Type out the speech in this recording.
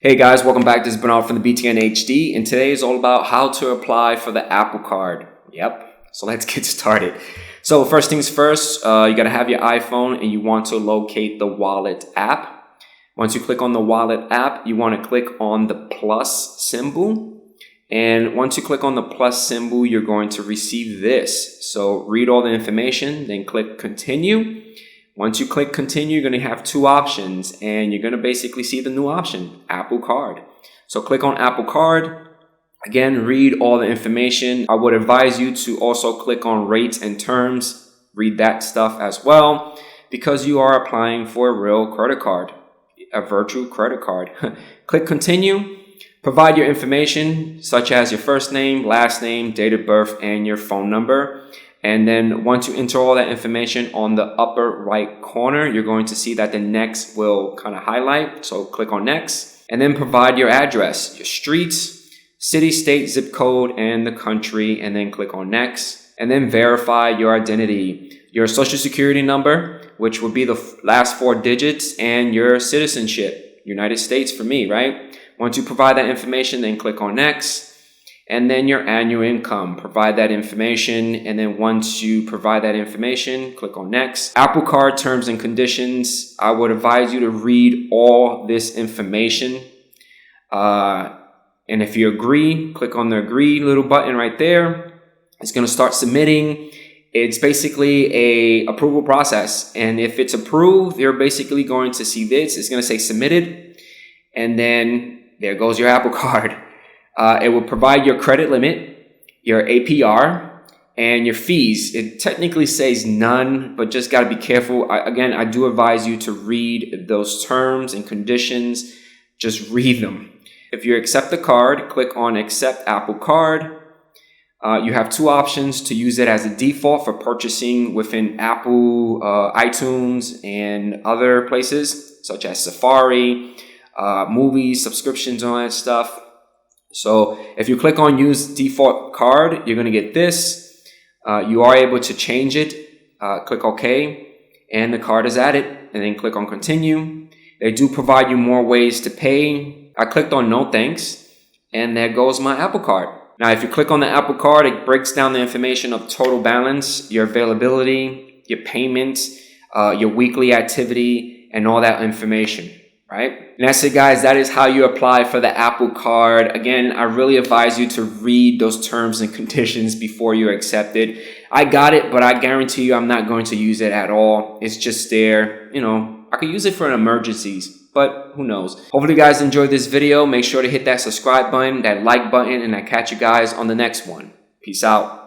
Hey guys, welcome back. This is Bernard from the BTN HD, and today is all about how to apply for the Apple Card. Yep, so let's get started. So first things first, you gotta have your iPhone and you want to locate the Wallet app. Once you click on the Wallet app, you want to click on the plus symbol. And once you click on the plus symbol, you're going to receive this. So read all the information, then click continue. Once you click continue, you're going to have two options, and you're going to basically see the new option, Apple Card. So click on Apple Card. Again, read all the information. I would advise you to also click on rates and terms. Read that stuff as well, because you are applying for a real credit card, a virtual credit card. Click continue. Provide your information, such as your first name, last name, date of birth, and your phone number. And then once you enter all that information on the upper right corner, you're going to see that the next will kind of highlight. So click on next, and then provide your address, your streets, city, state, zip code, and the country, and then click on next. And then verify your identity, your social security number, which would be the last 4 digits, and your citizenship, United States for me, right? Once you provide that information, then click on next. And then your annual income, provide that information. And then once you provide that information, click on next. Apple Card terms and conditions. I would advise you to read all this information. And if you agree, click on the agree little button right there. It's going to start submitting. It's basically a approval process. And if it's approved, you're basically going to see this. It's going to say submitted. And then there goes your Apple Card. It will provide your credit limit, your APR, and your fees. It technically says none, but just got to be careful. I do advise you to read those terms and conditions. Just read them. If you accept the card, click on Accept Apple Card. You have two options to use it as a default for purchasing within Apple, iTunes, and other places, such as Safari, movies, subscriptions, all that stuff. So if you click on use default card, you're going to get this. You are able to change it. Click OK, and the card is added, and then click on continue. They do provide you more ways to pay. I clicked on no thanks, and there goes my Apple Card. Now, if you click on the Apple Card, it breaks down the information of total balance, your availability, your payments, your weekly activity, and all that information. Right? And that's it, guys. That is how you apply for the Apple Card. Again, I really advise you to read those terms and conditions before you accept it. I got it, but I guarantee you I'm not going to use it at all. It's just there. You know, I could use it for emergencies, but who knows? Hopefully you guys enjoyed this video. Make sure to hit that subscribe button, that like button, and I catch you guys on the next one. Peace out.